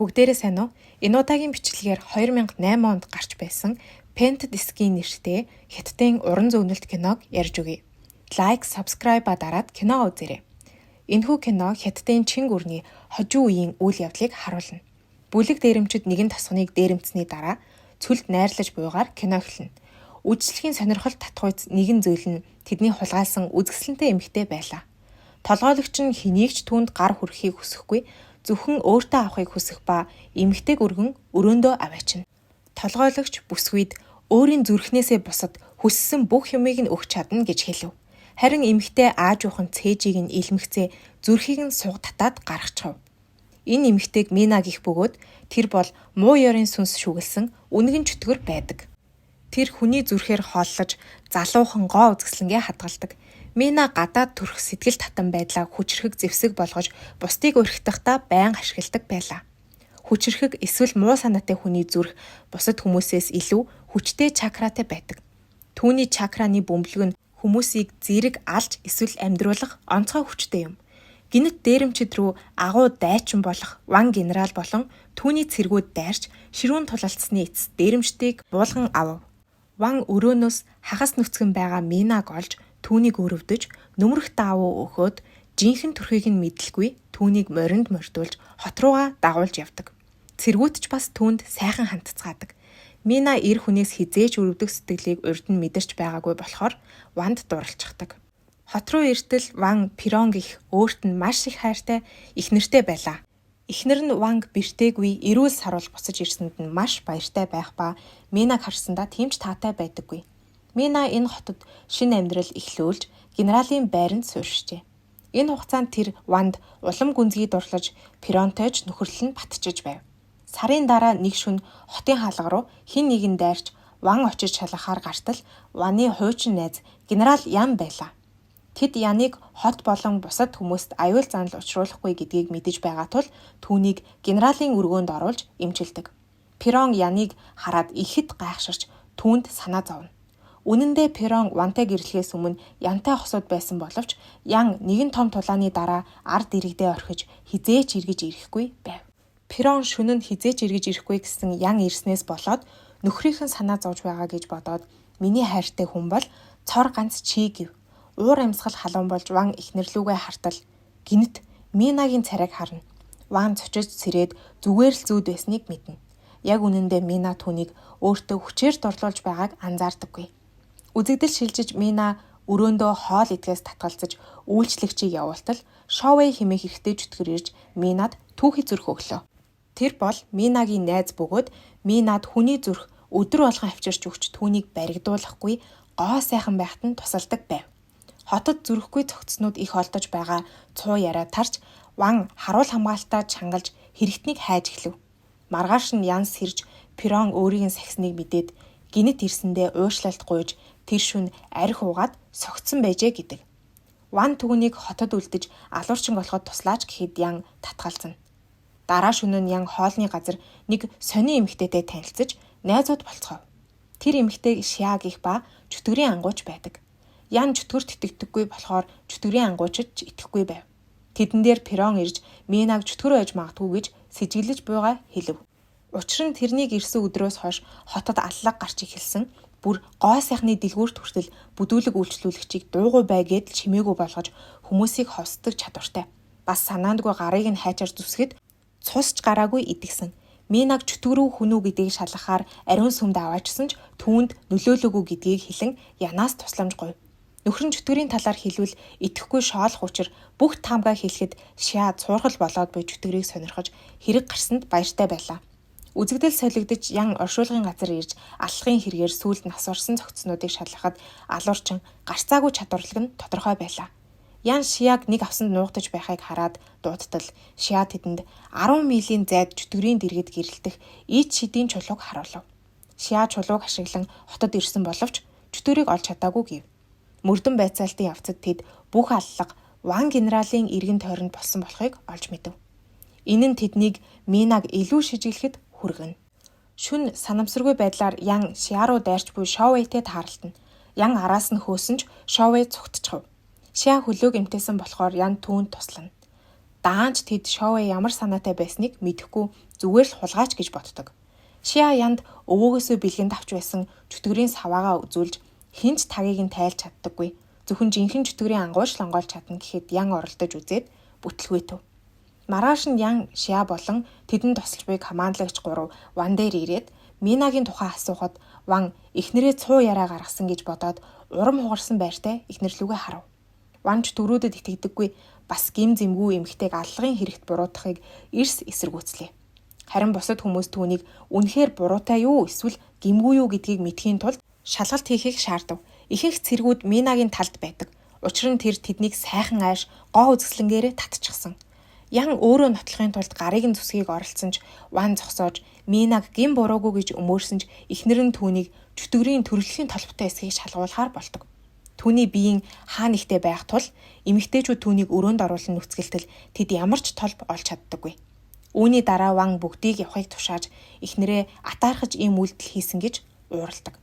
Бүгдээрээ сайн уу? Энэ удаагийн бичлэгээр 2008 онд гарч байсан Painted Skin нэртэй Хятадын уран зөгнөлт киног ярьж өгье. Лайк, subscribe-а дараад кино үзээрэй. Энэхүү кино Хятадын Чин гүрний хожуу үеийн үйл явдлыг харуулна. Бүлэг дээрэмчид нэгэн тосгоныг дээрэмцсэний дараа цүлд найрлаж буйгаар кино эхэлнэ. Үдшилтгийн сонирхол татгуйц нэгэн зүйл нь тэдний хулгайлсан үзэсгэлэнтэй эмэгтэй байлаа. Толгойлогч нь хэнийг ч түүнд гар хүрэхийг хүсэхгүй, зөвхөн өөртөө авахыг хүсэх ба эмэгтэйг өргөн өрөөндөө аваачна. Толгойлогч бүсгүйд өөрийн зүрхнээсээ бусад хүссэн бүх юмыг нь өгч чадна гэж хэлв. Харин эмэгтэй ааж уухан цээжийг нь илмэгцээ зүрхийг нь суг татаад гаргачихав. Энэ эмэгтэйг Мина гэх бөгөөд тэр бол муу ёрын сүнс шүглсэн үнэгэн чөтгөр байдаг. Тэр хүний зүрхээр хооллож залуухан гоо үзэсгэлэнгээ хадгалдаг. Мина гадаад төрх сэтгэл татан байдлаа хүчрхэг зэвсэг болгож бусдыг өрхтөхдөө байнга ашигладаг байлаа. Хүчрхэг эсвэл муу санаатай хүний зүрх бусад хүмүүсээс илүү хүчтэй чакратай байдаг. Түүний чакраны бөмбөлөг нь хүмүүсийг зэрэг алж эсвэл амьдруулах онцгой хүчтэй юм. Гинэт дээрэмчид рүү агуу дайчин болох Ван генерал болон түүний цэргүүд дайрч ширүүн тулалцсны эцэс дээрэмчдийг буулган авав. Ван өрөөнөөс хагас нүцгэн байгаа Минаг олж түүнийг өрөвдөж нөмрөх даавуу өгөөд жинхэнэ төрхийг нь мэдлгүй түүнийг моринд мордуулж хот руугаа дагуулж явдаг. Цэргүүд ч бас түүнд сайхан хандцгаадаг. Мина эр хүнээс хизээж өрөвдөх сэтгэлийг урд нь мэдэрч байгаагүй болохоор Ванд дурлцдаг. Хот руу иртэл Ван Пирон гих өөрт нь маш их хайртай эхнэртэй байлаа. Эхнэр нь Ванг бэртээгүй эрүүл саруул буцаж ирсэнд нь маш баяртай байх ба Минаг харсандаа тэмч таатай байдаггүй. Мина энэ хотод шинэ амьдрал эхлүүлж генералын байранд сууршжээ. Энэ хугацаанд тэр Ванд улам гүнзгий дурлаж Пиронтойч нөхөрлөл нь батчиж байв. Сарын дараа нэг шөнө хотын хаалга руу хэн нэгэн дайрч Ван очиж шалгахаар гартал Ваны хуучин найз генерал Ян байлаа. Тэд Яныг хот болон бусад хүмүүст аюул занал учруулахгүй гэдгийг мэдэж байгаа тул түүнийг генералын өргөөнд оруулж эмчилдэг. Пирон Яныг хараад ихэд гайхширч түүнд санаа зовно. Үнэн дээр Пирон Вантай гэрлэхээс өмнө Янтай хосууд байсан боловч Ян нэгэн том тулааны дараа ард иргэдээ орхиж хизээч эргэж ирэхгүй байв. Пирон шөнө нь хизээч эргэж ирэхгүй гэсэн Ян ирснээс болоод нөхрийнхэн санаа зовж байгаа гэж бодоод миний хайртай хүн бол цор ганц чи гэв. Уур амьсгал халуун болж Ван эхнэрлүүгээ хартал гинэт Минагийн царайг харна. Ван цочиж сэрээд зүгээр л зүүд байсныг мэднэ. Яг үнэндээ Мина түүнийг өөртөө хүчээр дурлуулж байгааг анзаардаггүй. Үзэгдэл шилжиж Мина өрөөндөө хоол идгээс татгалзаж үйлчлэгчийг явуултал Шовэй хэмээх эрэгтэй чөтгөр ирж Минад түүхий зүрх өглөө. Тэр бол Минагийн найз бөгөөд Минад хүний зүрх өдөр болгон авчирч өгч түүнийг баригдуулахгүй гоо сайхан байхад нь тусалдаг байв. Хотод зүрхгүй цогцснууд их олдож байгаа цуу яриа тарч Ван харуул хамгаалтаа чангалж хэрэгтнийг хайж эхлэв. Маргааш нь Янс сэрж Пирон өөрийн сахисныг мэдээд гинэт ирсэндээ уушлалт гуйж тэр шөнө арх уугаад согтсон байжээ гэдэг. Ван түүнийг хотод үлдэж алуурчин болоход туслаач гэхэд Ян татгалзана. Дараа шөнө нь Ян хоолны газар нэг сонин эмэгтэйтэй танилцж найзууд болцгов. Тэр эмэгтэйг Шиа гэх ба чөтгөрийн ангууч байдаг. Ян чөтгөрт итгэдэггүй болохоор чөтгөрийн ангуучид итгэхгүй байв. Тэдэн дээр Пирон ирж Минаг чөтгөр байж магадгүй гэж сэжиглэж буйгаа хэлв. Учир нь тэрнийг ирсэн өдрөөс хойш хотод аллаг гарч эхэлсэн. Бүр гоо сайхны дэлгүүрт хүртэл бүдүүлэг үйлчлүүлэгчийг дуугүй бай гэдэл чимээгүй болгож хүмүүсийг ховсдог чадвартай. Бас санаандгүй гарыг нь хайчаар зүсгэд цусч гараагүй идэгсэн. Минаг чөтгөрөө хүнүү гэдгийг шалгахаар ариун сүмд аваачсан ч түүнд нөлөөлөөгүй гэдгийг хэлэн Янаас тусламж гуйв. Нөхөр нь чөтгөрийн талаар хэлвэл итгэхгүй шоолох учир бүх таамгаа хэлэхэд Шиа цуурхал болоод буй чөтгөрийг сонирхож хэрэг гарсанд баяртай байлаа. Үзэгдэл солигдож Ян оршуулгын газар ирж аллахын хэрэгээр сүүлд нас орсон цогцснуудыг шалгахад алуурчин гарцаагүй чадварлаг нь тодорхой байлаа. Ян Шиаг нэг авсанд нуугдаж байхыг хараад дуудтал Шиа тэдэнд 10 милийн зайд чөтгөрийн дэргэд гэрэлтэх ид шидийн чулууг харуулв. Шиа чулууг ашиглан хотод ирсэн боловч чөтгөрийг олж чадаагүй гэв. Мөрдөн байцаалтын явцад тэд бүх аллага Ван генералын эргэн тойронд болсон болохыг олж мэдэв. Энэ нь тэднийг Минаг илүү шижиглэхэд хүргэнэ. Шүн санамсаргүй байдлаар Ян Шиа руу дайрч буй Шовэйтэй тааралдана. Ян араас нь хөөсөн ч Шовэй цугтчихв. Шиа хөлөөг эмтээсэн болохоор Ян түүнд туслана. Даанч тэд Шове ямар санаатай байсныг мэдэхгүй зүгээр л хулгайч гэж боддог. Шиа янд өвөөгөөсөө бэлгэнд авч байсан чөтгөрийн саваагаа үзүүлж хинч тагийг нь тайлж чаддаггүй. Зөвхөн жинхэнэ чөтгөрийн ангууш лонгоолж чадна гэхэд ян оролдож үзээд бүтлгүйтэв. Маргааш нь ян Шиа болон тэдэнд тусалж буй командлагч 3 Ван дээр ирээд Минагийн тухай асуухад Ван эхнэрээ цуу яраа гаргасан гэж бодоод урам хугарсан байртай эхнэрлүүгээ харав. Ванч дөрүүдэд итгэдэггүй бас гим зэмгүй эмэгтэйг аллагын хэрэгт буруутахыг эрс эсэргүүцлээ. Харин бусад хүмүүс түүнийг үнэхээр буруутай юу эсвэл гимгүй юу гэдгийг мэдхийн тулд шалгалт хийхийг шаардав. Ихэнх цэргүүд Минагийн талд байдаг. Учир нь тэр тэднийг сайхан айш гоо үзэсгэлэнгээрээ татчихсан. Ян өөрөө нотлохын тулд гарыг нь зүсгийг оролцсон ч Ван зогсоож Минаг гин буруугүй гэж өмөөрсөн ч эхнэр нь түүнийг чөтгөрийн төрөлхийн толботой эсхийг шалгуулахаар болдог. Түүний биеийн хаа нэгтээ байх тул эмэгтэйчүүд түүнийг өрөөнд оруулан нүцгэлтэл тэд ямар ч толб олж чаддаггүй. Үүний дараа Ван бүгдийг явахыг тушааж эхнэрээ атаархаж ийм үйлдэл хийсэн гэж уурладаг.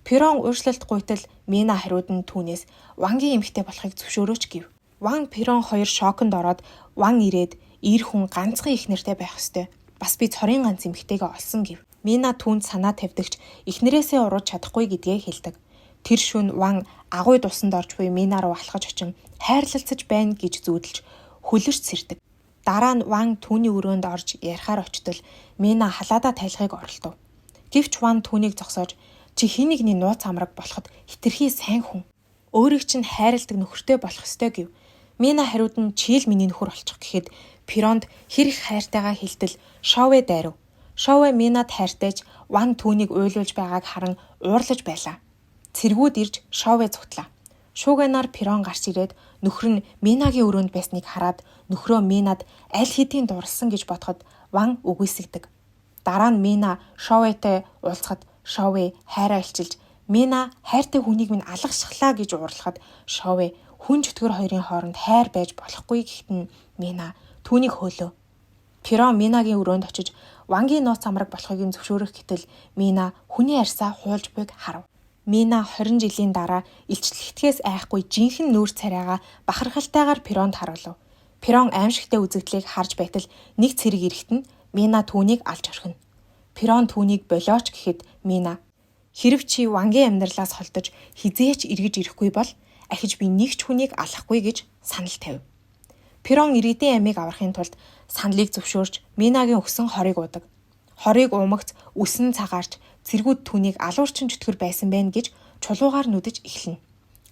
Перон ууршлалт гуйтал Мина хариуд нь түүнээс Вангийн эмэгтэй болохыг зөвшөөрөөч гэв. Ван Перон хоёр шоконд ороод Ван ирээд ир хүн ганцхан их нэртэй байх ёстой. Бас би цорын ганц эмэгтэйгээ олсон гэв. Мина түүнд санаа тавьдагч эхнэрээсээ урууж чадахгүй гэдгээ хэлдэг. Тэр шөнө Ван агуй дусанд орж буй Мина руу алхаж очин хайрлалцаж байна гэж зүүдэлж хөлөрч сэрдэг. Дараа нь Ван түүний өрөөнд орж ярихаар очтол Мина халаадаа тайлахыг оролдов. Гэвч Ван түүнийг зогсоож чи хин нэгний нууц амраг болоход хитрхи сайн хүн. Өөрийг чинь хайрладаг нөхөртэй болох ёстой гэв. Мина хариуд нь чийл миний нөхөр олчих гэхэд Перонд хэр их хайртайгаа хэлтэл Шове дайрав. Шове Минад хайртайж Ван түүнийг уйлуулж байгааг харан уурлаж байлаа. Цэргүүд ирж Шове зүтлаа. Шууганаар Перон гарч ирээд нөхөр нь Минагийн өрөөнд байсныг хараад нөхрөө Минад аль хэдийн дурлсан гэж бодоход Ван үгүйсгдэг. Дараа нь Мина Шоветэй уулзахад Шове хайраа илчилж Мина хайртай хүнийг минь алгашглаа гэж уурлахад Шове хүн чөтгөр хоёрын хооронд хайр байж болохгүй гэхэд нь Мина түүнийг хөөлөө. Перон Минагийн өрөөнд очиж Вангийн нууц амраг болохыг нь зөвшөөрөх гэтэл Мина хүний арьсаа хуулж буйг харав. Мина 20 жилийн дараа илчлэгтгээс айхгүй жинхэнэ нүүр царайгаа бахархалтайгаар Перонд харуулв. Перон аимшигтай үзэгдлийг харж байтал нэг цэрэг ирэхэд нь Мина түүнийг алж орхино. Перон түүнийг болооч гэхэд Мина "Хэрв чи Вангийн амьдралаас холдож хизээч эргэж ирэхгүй бол ахиж би нэг ч хүнийг алахгүй" гэж санал тавив. Перон иргэдийн амийг аврахын тулд саналыг зөвшөөрч Минагийн өгсөн хорийг уудаг. Хорийг уумагц үсэн цагаарч цэргүүд түүнийг алуурчин чөтгөр байсан байна гэж чулуугаар нүдэж эхэлнэ.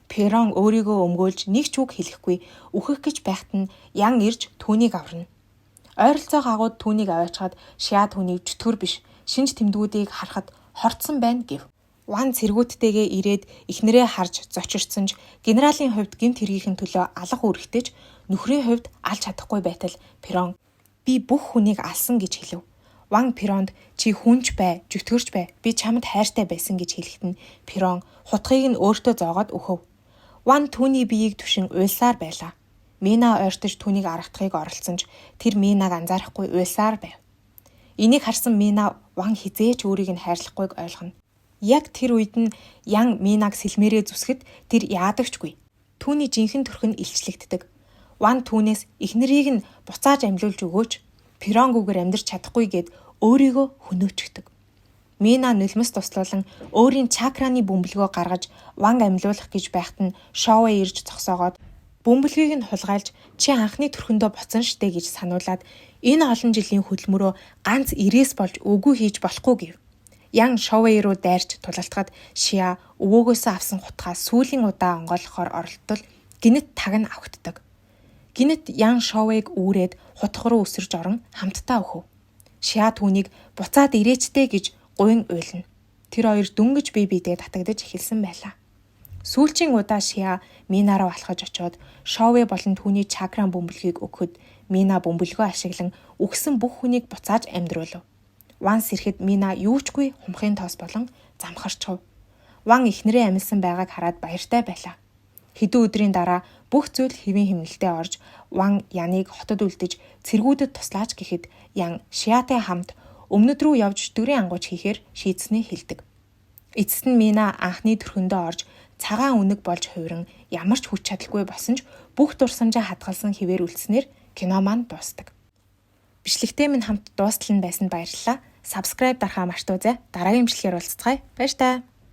Перон өөрийгөө өмгөөлж нэг ч үг хэлэхгүй үхэх гэж байхад нь ян ирж түүнийг аварна. Ойролцоох агууд түүнийг аваачаад Шиа түүнийг чөтгөр биш шинж тэмдгүүдийг харахад хорцсон байна гэв. Ван цэргүүдтэйгээ ирээд эхнэрээ харж зочирцсон ч генералын хувьд гэмт хэргийхэн төлөө алга үүрэгтэйч нөхрийн хувьд алж чадахгүй байтал Перон "Би бүх хүнийг алсан" гэж хэлв. Ван Перонд "Чи хүнч бай, жүтгэрч бай. Би чамд хайртай байсан" гэж хэлэхэд нь Перон хутгийг нь өөртөө зоогоод өөхөв. Ван түүний биеийг түшин уйлсаар байлаа. Мина ойртож түүнийг аргатахыг оролцсон ч тэр Минаг анзаарахгүй уйлсаар байв. Энийг харсан Мина Ван хизээч өөрийг нь хайрлахгүйг ойлгоно. Яг тэр үед нь Ян Минаг сэлмээрээ зүсгэд тэр яадагчгүй. Түүний жинхэнэ төрх нь илчлэгддэг. Ван түүнээс эхнэрийг нь буцааж амьлуулж өгөөч, Перонгүүгээр амьдрч чадахгүй гэд өөрийгөө хөнөөчгдөг. Мина нулимс туслуулан өөрийн чакраны бөмбөлгөө гаргаж Ван амьлуулах гэж байхад нь Шове ирж зогсоогоод бөмбөлгийг нь хулгайлж "Чи анхны төрхөндөө буцсан штэ" гэж сануулад энэ олон жилийн хөдөлмөрөө ганц ирээс болж үгүй хийж болохгүй гэв. Ян Шове руу дайрч тулалтахад Шиа өвөөгөөсөө авсан хутгаа сүүлийн удаа онгойлгохоор оролдтол гинэт таг нь авагддаг. Гинэт Ян Шовег үүрээд хутга руу өсөрж орон хамтдаа өөхөв. Шиа түүнийг буцаад ирээчтэй гэж гуйн уйлна. Тэр хоёр дөнгөж бие биедээ татагдаж эхэлсэн байлаа. Сүүлчийн удаа Шиа Мина руу алхаж очиод Шове болон түүний чакран бөмбөлгийг өгөхөд Мина бөмбөлгөө ашиглан үхсэн бүх хүнийг буцааж амьдруулв. Ван сэрэхэд Мина юучгүй хумхын тоос болон замхарчв. Ван эхнэрээ амилсан байгааг хараад баяртай байлаа. Хэдэн өдрийн дараа бүх зүйл хэвийн хэмнэлтэд орж Ван Яныг хотод үлдэж цэргүүдэд туслаач гэхэд Ян Шиатай хамт өмнөд рүү явж дөрийн ангууч хийхээр шийдснээ хэлдэг. Эцэст нь Мина анхны төрхөндөө орж цагаан үнэг болж хувиран ямар ч хүч чадалгүй босон ч бүх дурсамжаа хадгалсан хэвээр үлдснээр кино маань дуусдаг. Бичлэгтэй минь хамт дуустал нь байсанд баярлалаа. Subscribe дарахаа мартаоцай. Дараагийн бичлэгээр уулзцгаая. Баяр таа.